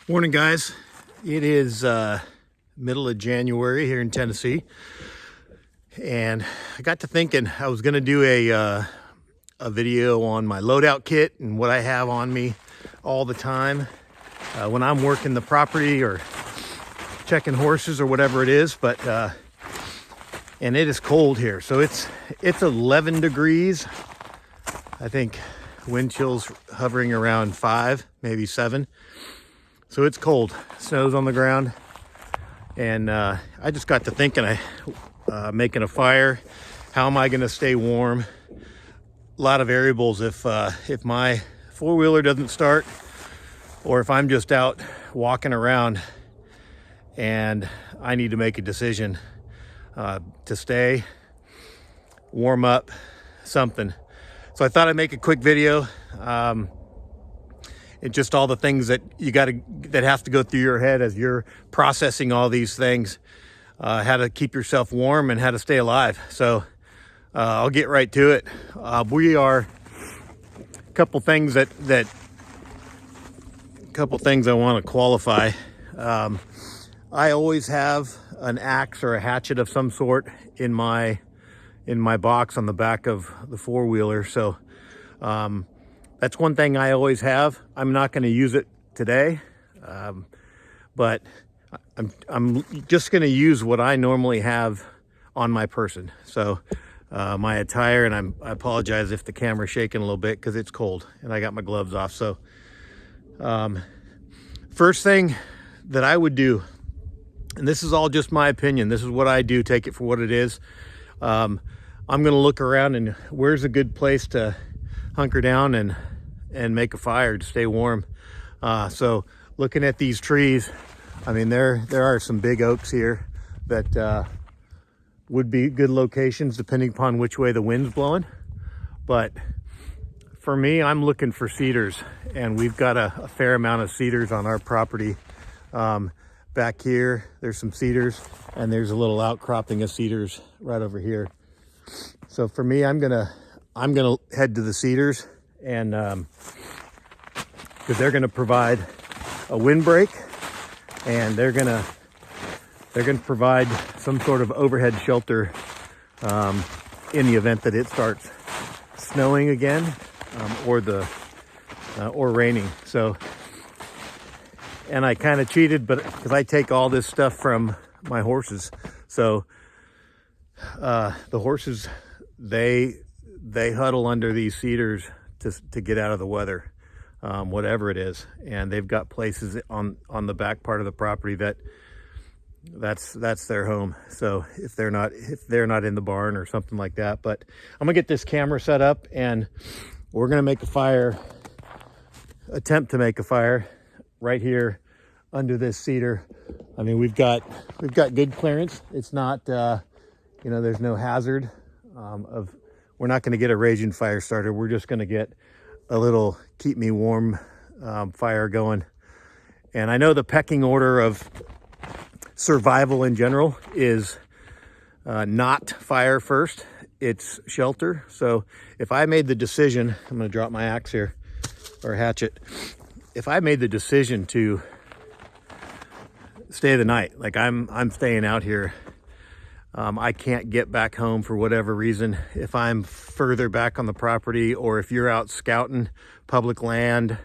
Morning, guys. It is middle of January here in Tennessee, and I got to thinking I was going to do a video on my loadout kit and what I have on me all the time when I'm working the property or checking horses or whatever it is. But and it is cold here, so it's 11 degrees. I think wind chill's hovering around 5, maybe 7. So it's cold, snow's on the ground, and I just got to thinking, making a fire. How am I going to stay warm? A lot of variables if my four-wheeler doesn't start, or if I'm just out walking around and I need to make a decision to stay, warm up, something. So I thought I'd make a quick video. It's just all the things that that have to go through your head as you're processing all these things, how to keep yourself warm and how to stay alive. So I'll get right to it. We are a couple things I want to qualify. I always have an axe or a hatchet of some sort in my box on the back of the four-wheeler. So that's one thing I always have. I'm not going to use it today, but I'm just going to use what I normally have on my person. So my attire, and I apologize if the camera's shaking a little bit because it's cold and I got my gloves off. So first thing that I would do, and this is all just my opinion, this is what I do, take it for what it is. I'm going to look around and where's a good place to hunker down and make a fire to stay warm. So looking at these trees, I mean, there are some big oaks here that would be good locations depending upon which way the wind's blowing. But for me, I'm looking for cedars, and we've got a fair amount of cedars on our property. Back here, there's some cedars, and there's a little outcropping of cedars right over here. So for me, I'm gonna head to the cedars, and because they're gonna provide a windbreak, and they're gonna provide some sort of overhead shelter in the event that it starts snowing again, or raining. So, and I kind of cheated, but because I take all this stuff from my horses, so the horses, they huddle under these cedars to get out of the weather, whatever it is. And they've got places on the back part of the property that's their home. So if they're not in the barn or something like that. But I'm gonna get this camera set up, and we're gonna make a fire, attempt to make a fire right here under this cedar. I mean, we've got good clearance. It's not there's no hazard we're not going to get a raging fire starter. We're just going to get a little keep me warm fire going. And I know the pecking order of survival in general is not fire first, it's shelter. So if I made the decision, I'm going to drop my axe here, or hatchet. If I made the decision to stay the night, like I'm staying out here, I can't get back home for whatever reason. If I'm further back on the property, or if you're out scouting public land,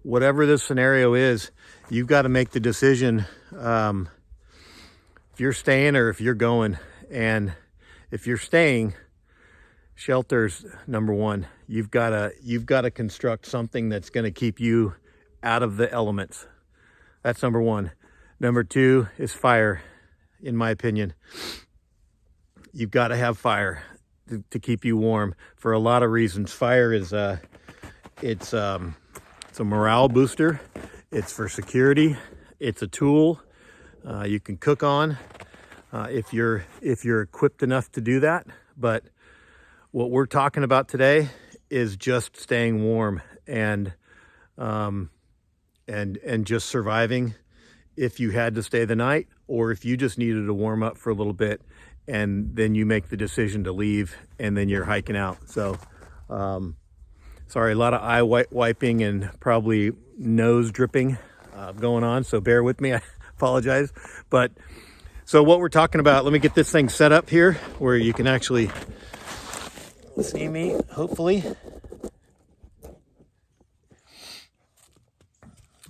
whatever the scenario is, you've got to make the decision if you're staying or if you're going. And if you're staying, shelter's number one. You've got to construct something that's going to keep you out of the elements. That's number one. Number two is fire, in my opinion. You've got to have fire to keep you warm for a lot of reasons. Fire is it's a morale booster. It's for security. It's a tool you can cook on if you're equipped enough to do that. But what we're talking about today is just staying warm and just surviving if you had to stay the night, or if you just needed to warm up for a little bit, and then you make the decision to leave, and then you're hiking out. So sorry, a lot of eye wiping and probably nose dripping going on, so bear with me. I apologize. But so what we're talking about, let me get this thing set up here where you can actually see me, hopefully.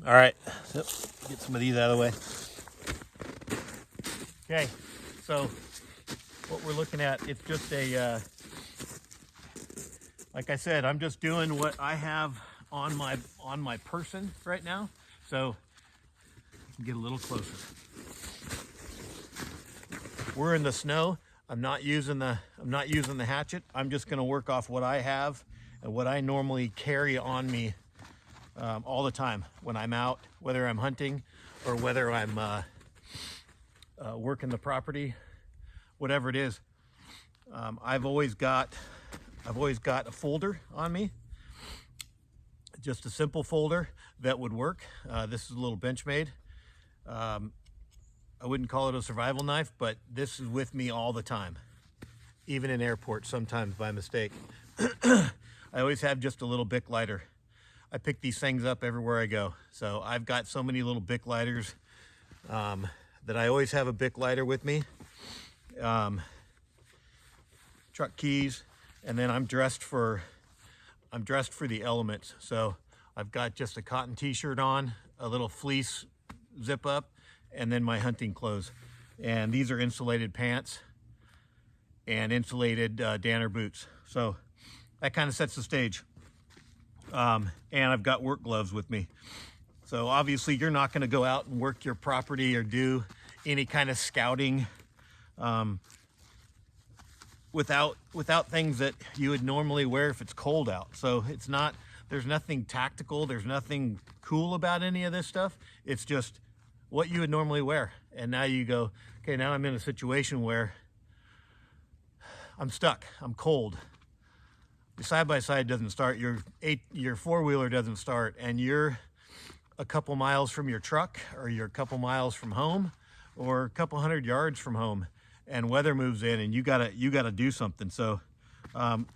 All right, so get some of these out of the way. Okay, so what we're looking at, it's just a, like I said, I'm just doing what I have on my person right now. So get a little closer. We're in the snow. I'm not using the hatchet. I'm just going to work off what I have and what I normally carry on me all the time when I'm out, whether I'm hunting or whether I'm working the property, whatever it is. I've always got a folder on me, just a simple folder that would work. This is a little Benchmade. I wouldn't call it a survival knife, but this is with me all the time, even in airports, sometimes by mistake. I always have just a little Bic lighter. I pick these things up everywhere I go. So I've got so many little Bic lighters that I always have a Bic lighter with me. Truck keys, and then I'm dressed for the elements. So I've got just a cotton t-shirt on, a little fleece zip up, and then my hunting clothes. And these are insulated pants and insulated Danner boots. So that kind of sets the stage. And I've got work gloves with me. So obviously you're not going to go out and work your property or do any kind of scouting without things that you would normally wear if it's cold out. So there's nothing tactical, there's nothing cool about any of this stuff. It's just what you would normally wear. And now you go, okay, now I'm in a situation where I'm stuck, I'm cold. Your side-by-side doesn't start, your four-wheeler doesn't start, and you're a couple miles from your truck, or you're a couple miles from home, or a couple 100 yards from home, and weather moves in and you gotta do something. So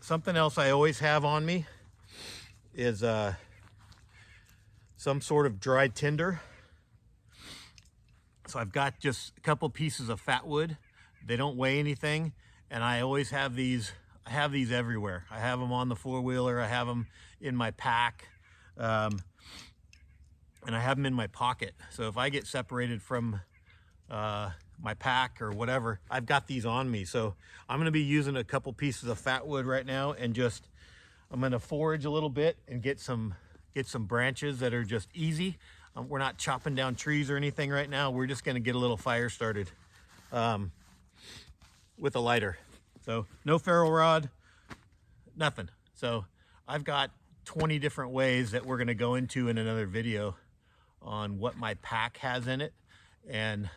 something else I always have on me is some sort of dry tinder. So I've got just a couple pieces of fat wood. They don't weigh anything, and I always have these. I have these everywhere. I have them on the four-wheeler. I have them in my pack, and I have them in my pocket. So if I get separated from my pack or whatever, I've got these on me. So I'm going to be using a couple pieces of fat wood right now, and I'm going to forage a little bit and get some branches that are just easy. We're not chopping down trees or anything right now. We're just going to get a little fire started with a lighter. So no ferro rod, nothing. So I've got 20 different ways that we're going to go into in another video on what my pack has in it. And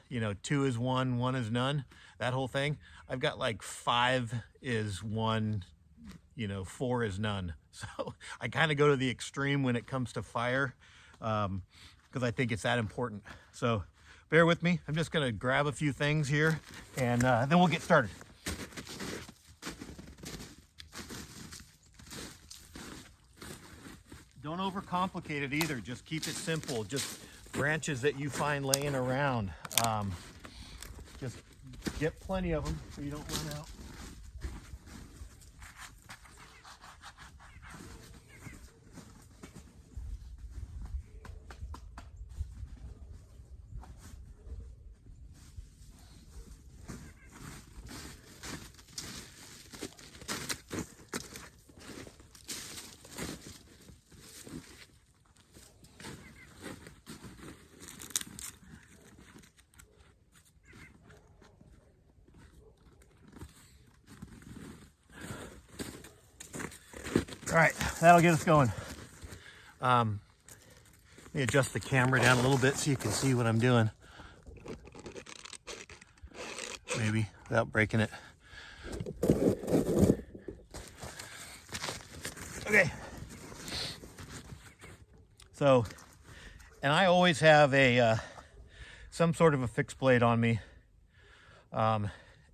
2 is 1, 1 is none, that whole thing. I've got like 5 is 1, 4 is none. So I kind of go to the extreme when it comes to fire, because I think it's that important. So bear with me. I'm just going to grab a few things here, and then we'll get started. Don't overcomplicate it either. Just keep it simple. Just branches that you find laying around. Just get plenty of them so you don't run out. All right, that'll get us going. Let me adjust the camera down a little bit so you can see what I'm doing. Maybe without breaking it. Okay. So, and I always have some sort of a fixed blade on me.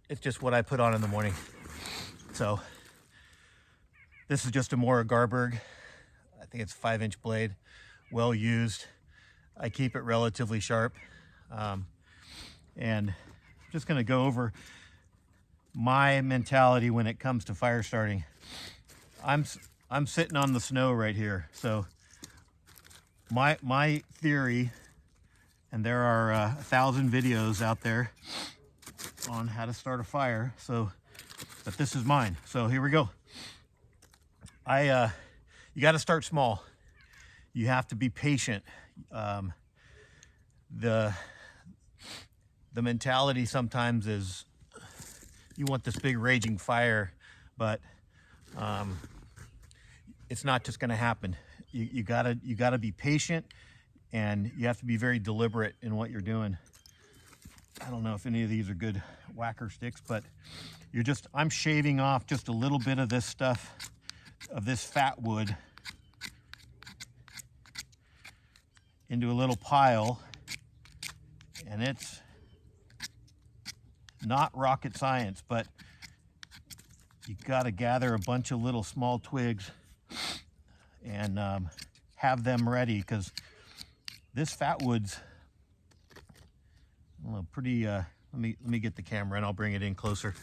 It's just what I put on in the morning. So this is just a Mora Garberg. I think it's a 5-inch blade, well used. I keep it relatively sharp. And I'm just gonna go over my mentality when it comes to fire starting. I'm sitting on the snow right here. So my theory, and there are 1,000 videos out there on how to start a fire. But this is mine. So here we go. You got to start small. You have to be patient. The mentality sometimes is you want this big raging fire, but it's not just going to happen. You gotta be patient, and you have to be very deliberate in what you're doing. I don't know if any of these are good whacker sticks, but I'm shaving off just a little bit of this stuff, of this fat wood, into a little pile, and it's not rocket science, but you got to gather a bunch of little small twigs and have them ready, because this fat wood's pretty. Let me get the camera and I'll bring it in closer.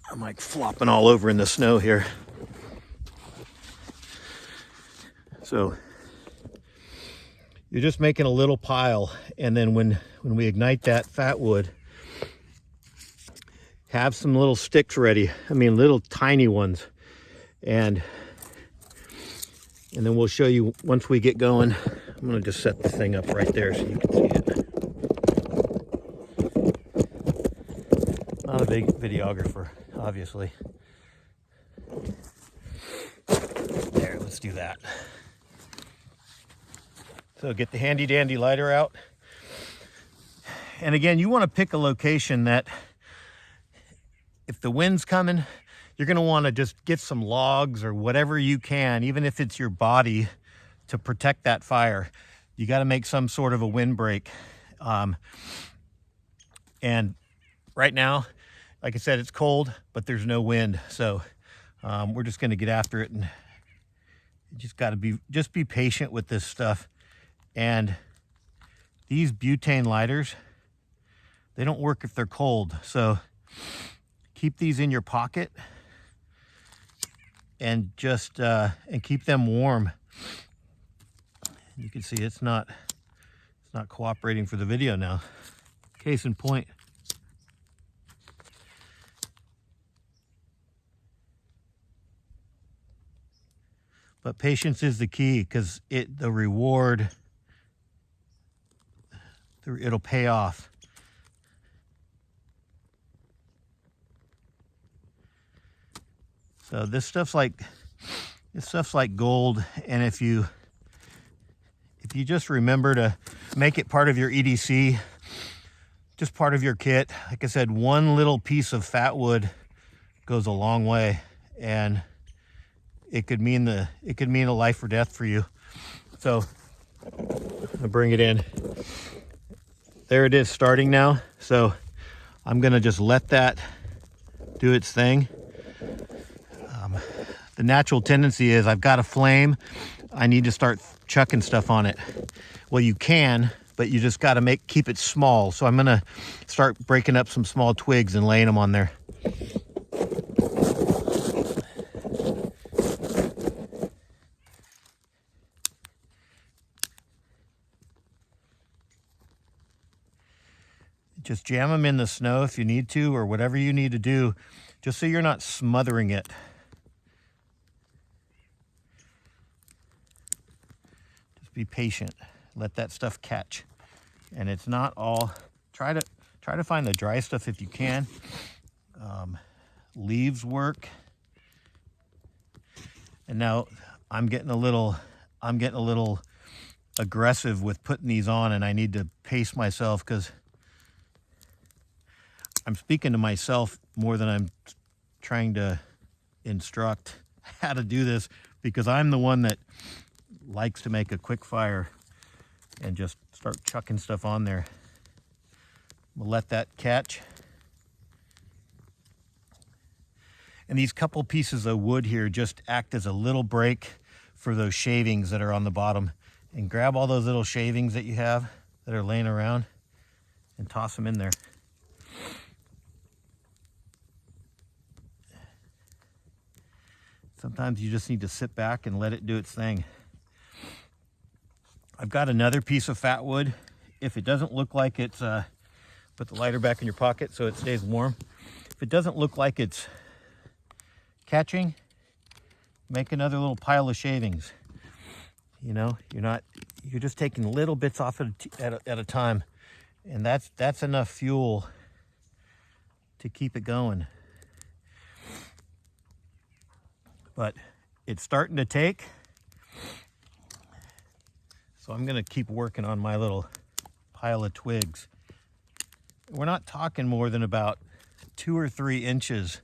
I'm like flopping all over in the snow here. So you're just making a little pile, and then when we ignite that fat wood, have some little sticks ready. I mean, little tiny ones, and then we'll show you once we get going. I'm gonna just set the thing up right there so you can see it. Not a big videographer, obviously. There, let's do that. So get the handy dandy lighter out. And again, you want to pick a location that, if the wind's coming, you're going to want to just get some logs or whatever you can, even if it's your body, to protect that fire. You got to make some sort of a windbreak. And right now, like I said, it's cold, but there's no wind. So we're just going to get after it, and you just got to be patient with this stuff. And these butane lighters, they don't work if they're cold. So keep these in your pocket and just and keep them warm. You can see it's not cooperating for the video now. Case in point. But patience is the key, because the reward, it'll pay off. So this stuff's like gold, and if you just remember to make it part of your EDC, just part of your kit. Like I said, one little piece of fat wood goes a long way, and it could mean a life or death for you. So I'll bring it in. There it is, starting now. So I'm gonna just let that do its thing. The natural tendency is, I've got a flame, I need to start chucking stuff on it. Well, you can, but you just got to keep it small. So I'm gonna start breaking up some small twigs and laying them on there. Just jam them in the snow if you need to, or whatever you need to do, just so you're not smothering it. Just be patient. Let that stuff catch. And it's not all, try to find the dry stuff if you can. Leaves work. And now I'm getting a little aggressive with putting these on, and I need to pace myself, because I'm speaking to myself more than I'm trying to instruct how to do this, because I'm the one that likes to make a quick fire and just start chucking stuff on there. We'll let that catch. And these couple pieces of wood here just act as a little break for those shavings that are on the bottom, and grab all those little shavings that you have that are laying around and toss them in there. Sometimes you just need to sit back and let it do its thing. I've got another piece of fat wood. If it doesn't look like it's, put the lighter back in your pocket so it stays warm. If it doesn't look like it's catching, make another little pile of shavings. You know, you're just taking little bits off at a time. And that's enough fuel to keep it going. But it's starting to take, so I'm gonna keep working on my little pile of twigs. We're not talking more than about 2 or 3 inches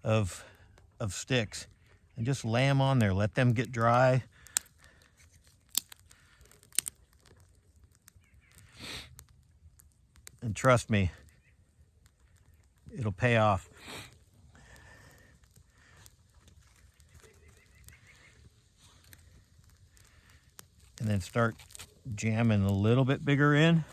of sticks, and just lay them on there, let them get dry. And trust me, it'll pay off. And then start jamming a little bit bigger in.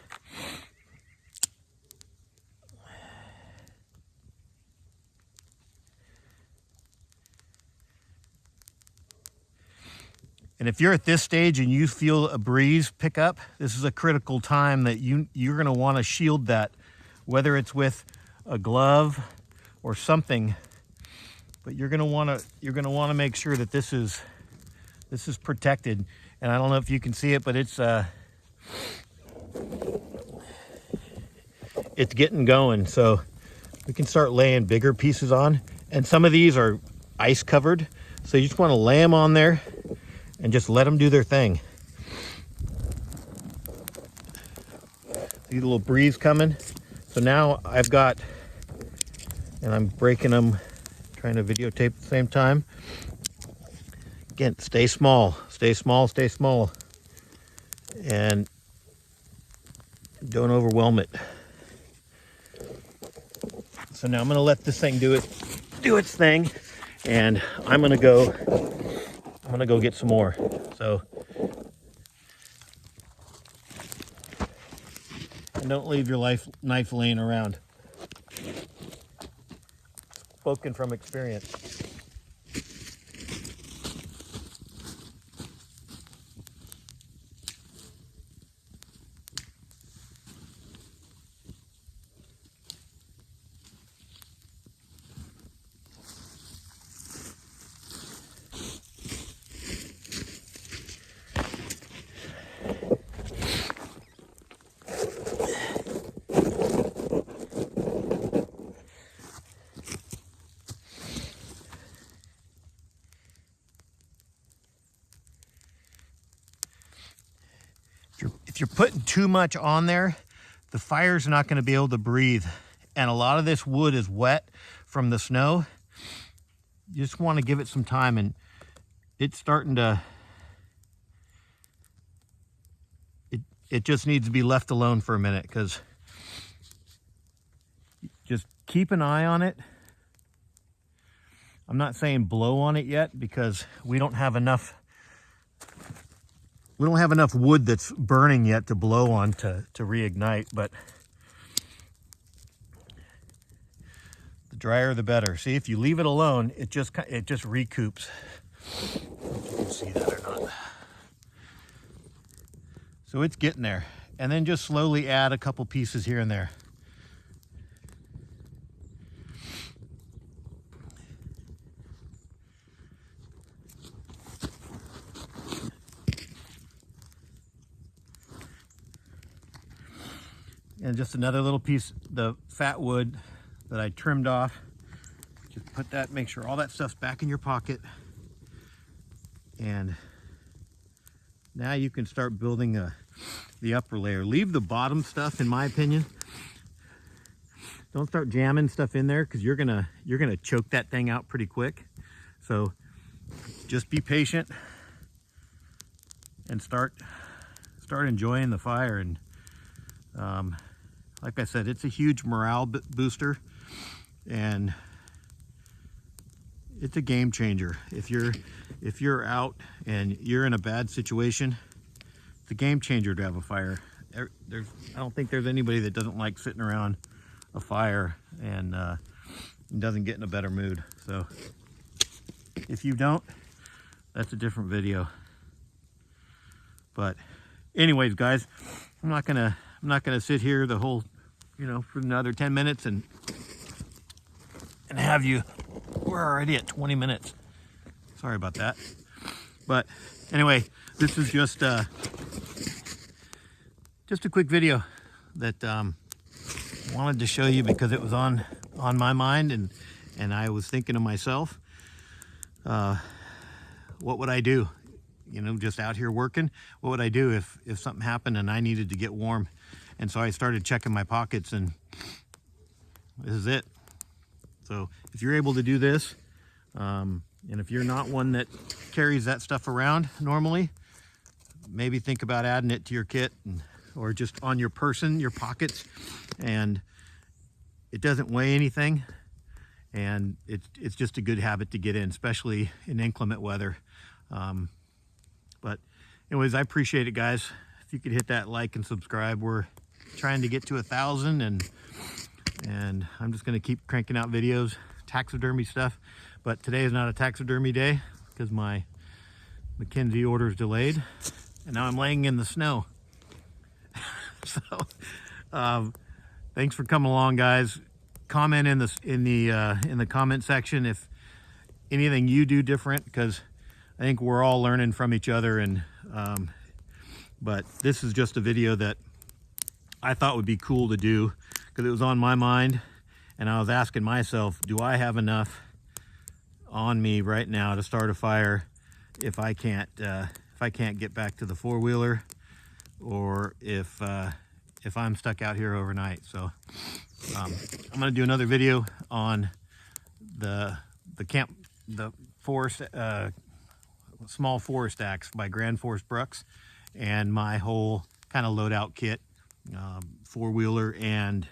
And if you're at this stage and you feel a breeze pick up, this is a critical time that you're gonna wanna shield that, whether it's with a glove or something, but you're gonna wanna make sure that this is protected. And I don't know if you can see it, but it's getting going. So we can start laying bigger pieces on. And some of these are ice covered. So you just want to lay them on there and just let them do their thing. See the little breeze coming? So now I've got, and I'm breaking them, trying to videotape at the same time. Again, stay small, stay small, stay small. And don't overwhelm it. So now I'm gonna let this thing do its thing, and I'm gonna go get some more. So, and don't leave your knife laying around. Spoken from experience. If you're putting too much on there, the fire's not going to be able to breathe. And a lot of this wood is wet from the snow. You just want to give it some time, and it's starting to, it just needs to be left alone for a minute, because just keep an eye on it. I'm not saying blow on it yet, because we don't have enough wood that's burning yet to blow on to reignite, but the drier the better. See, if you leave it alone, it just recoups. I don't know if you can see that or not. So it's getting there. And then just slowly add a couple pieces here and there. And just another little piece, the fat wood that I trimmed off. Just put that, make sure all that stuff's back in your pocket. And now you can start building the upper layer. Leave the bottom stuff, in my opinion. Don't start jamming stuff in there, because you're gonna choke that thing out pretty quick. So just be patient and start enjoying the fire. And like I said, it's a huge morale booster, and it's a game changer. If you're if you're out and you're in a bad situation, it's a game changer to have a fire. I don't think there's anybody that doesn't like sitting around a fire and doesn't get in a better mood. So if you don't, that's a different video. But anyways, guys, I'm not gonna sit here the whole, for another 10 minutes and have you. We're already at 20 minutes. Sorry about that. But anyway, this is just a quick video that wanted to show you because it was on my mind, and I was thinking to myself, what would I do? Just out here working, what would I do if something happened and I needed to get warm? And so I started checking my pockets, and this is it. So if you're able to do this, and if you're not one that carries that stuff around normally, maybe think about adding it to your kit, or just on your person, your pockets. And it doesn't weigh anything, and it's just a good habit to get in, especially in inclement weather. But anyways, I appreciate it, guys. If you could hit that like and subscribe. We're trying to get to 1,000, and I'm just going to keep cranking out videos, taxidermy stuff. But today is not a taxidermy day because my Mackenzie order is delayed, and now I'm laying in the snow. So thanks for coming along, guys. Comment in the comment section if anything you do different, because I think we're all learning from each other. And but this is just a video that I thought would be cool to do because it was on my mind, and I was asking myself, do I have enough on me right now to start a fire if I can't get back to the four-wheeler, or if I'm stuck out here overnight? So I'm gonna do another video on the forest, small forest axe by Grand Forest Brooks, and my whole kind of loadout kit, four-wheeler and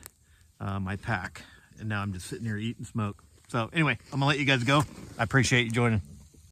my pack. And now I'm just sitting here eating smoke. So anyway, I'm gonna let you guys go. I appreciate you joining.